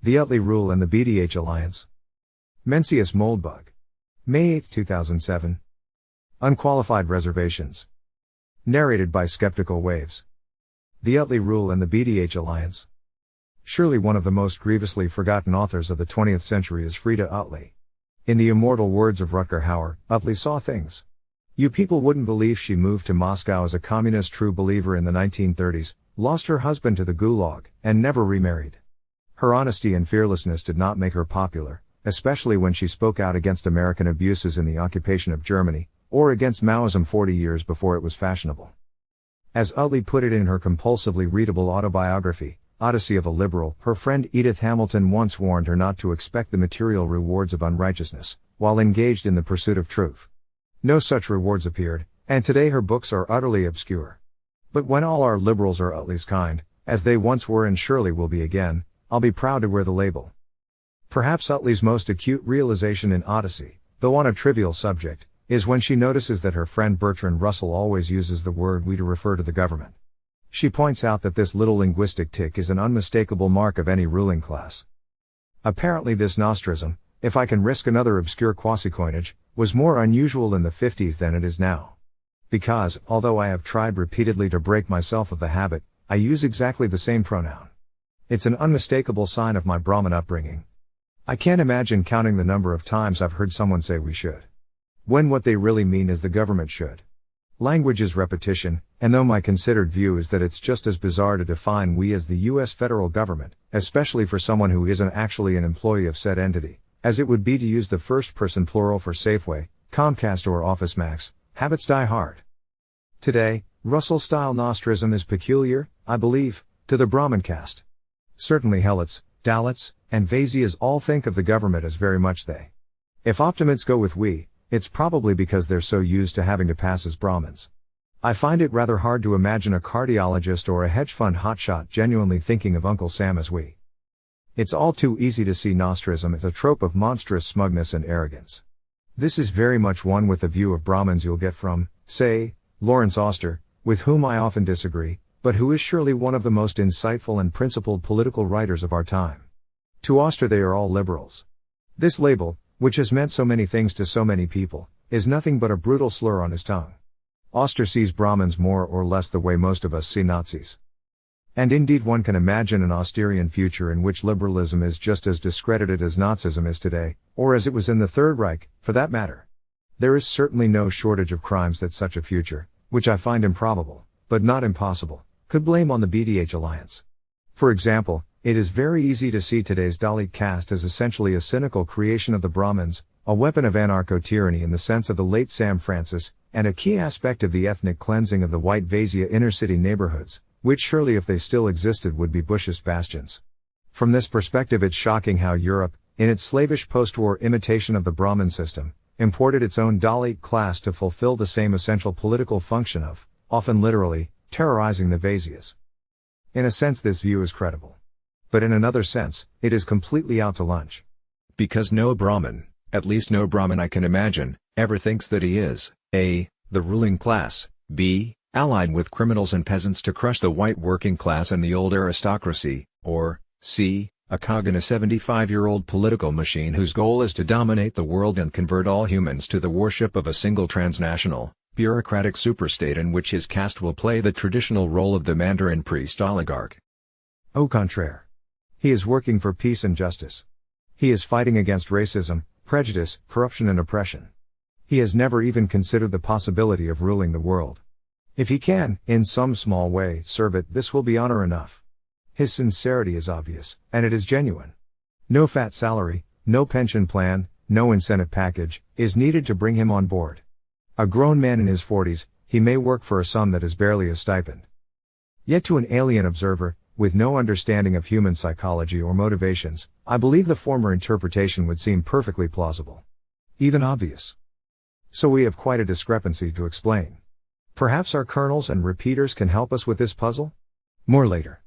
The Utley Rule and the BDH Alliance. Mencius Moldbug. May 8, 2007. Unqualified Reservations. Narrated by Skeptical Waves. The Utley Rule and the BDH Alliance. Surely one of the most grievously forgotten authors of the 20th century is Frida Utley. In the immortal words of Rutger Hauer, Utley saw things. You people wouldn't believe she moved to Moscow as a communist true believer in the 1930s, lost her husband to the Gulag, and never remarried. Her honesty and fearlessness did not make her popular, especially when she spoke out against American abuses in the occupation of Germany, or against Maoism 40 years before it was fashionable. As Utley put it in her compulsively readable autobiography, Odyssey of a Liberal, her friend Edith Hamilton once warned her not to expect the material rewards of unrighteousness, while engaged in the pursuit of truth. No such rewards appeared, and today her books are utterly obscure. But when all our liberals are Utley's kind, as they once were and surely will be again, I'll be proud to wear the label. Perhaps Utley's most acute realization in Odyssey, though on a trivial subject, is when she notices that her friend Bertrand Russell always uses the word we to refer to the government. She points out that this little linguistic tick is an unmistakable mark of any ruling class. Apparently this nostrism, if I can risk another obscure quasi-coinage, was more unusual in the 50s than it is now. Because, although I have tried repeatedly to break myself of the habit, I use exactly the same pronoun. It's an unmistakable sign of my Brahmin upbringing. I can't imagine counting the number of times I've heard someone say we should, when what they really mean is the government should. Language is repetition, and though my considered view is that it's just as bizarre to define we as the US federal government, especially for someone who isn't actually an employee of said entity, as it would be to use the first-person plural for Safeway, Comcast or OfficeMax, habits die hard. Today, Russell-style nostrism is peculiar, I believe, to the Brahmin caste. Certainly Helots, Dalits, and Vaisyas all think of the government as very much they. If optimists go with we, it's probably because they're so used to having to pass as Brahmins. I find it rather hard to imagine a cardiologist or a hedge fund hotshot genuinely thinking of Uncle Sam as we. It's all too easy to see nostrism as a trope of monstrous smugness and arrogance. This is very much one with the view of Brahmins you'll get from, say, Lawrence Auster, with whom I often disagree, but who is surely one of the most insightful and principled political writers of our time. To Auster they are all liberals. This label, which has meant so many things to so many people, is nothing but a brutal slur on his tongue. Auster sees Brahmins more or less the way most of us see Nazis. And indeed one can imagine an Austerian future in which liberalism is just as discredited as Nazism is today, or as it was in the Third Reich, for that matter. There is certainly no shortage of crimes that such a future, which I find improbable, but not impossible, could blame on the BDH alliance. For example, it is very easy to see today's Dalit caste as essentially a cynical creation of the Brahmins, a weapon of anarcho-tyranny in the sense of the late Sam Francis, and a key aspect of the ethnic cleansing of the white Vaisya inner-city neighborhoods, which surely if they still existed would be Bushist bastions. From this perspective it's shocking how Europe, in its slavish post-war imitation of the Brahmin system, imported its own Dalit class to fulfill the same essential political function of, often literally, terrorizing the Vaisyas. In a sense this view is credible. But in another sense, it is completely out to lunch. Because no Brahmin, at least no Brahmin I can imagine, ever thinks that he is, A, the ruling class, B, allied with criminals and peasants to crush the white working class and the old aristocracy, or, C, a cog in a 75-year-old political machine whose goal is to dominate the world and convert all humans to the worship of a single transnational, bureaucratic superstate in which his caste will play the traditional role of the Mandarin priest oligarch. Au contraire. He is working for peace and justice. He is fighting against racism, prejudice, corruption and oppression. He has never even considered the possibility of ruling the world. If he can, in some small way, serve it, this will be honor enough. His sincerity is obvious, and it is genuine. No fat salary, no pension plan, no incentive package, is needed to bring him on board. A grown man in his 40s, he may work for a sum that is barely a stipend. Yet to an alien observer, with no understanding of human psychology or motivations, I believe the former interpretation would seem perfectly plausible. Even obvious. So we have quite a discrepancy to explain. Perhaps our kernels and repeaters can help us with this puzzle? More later.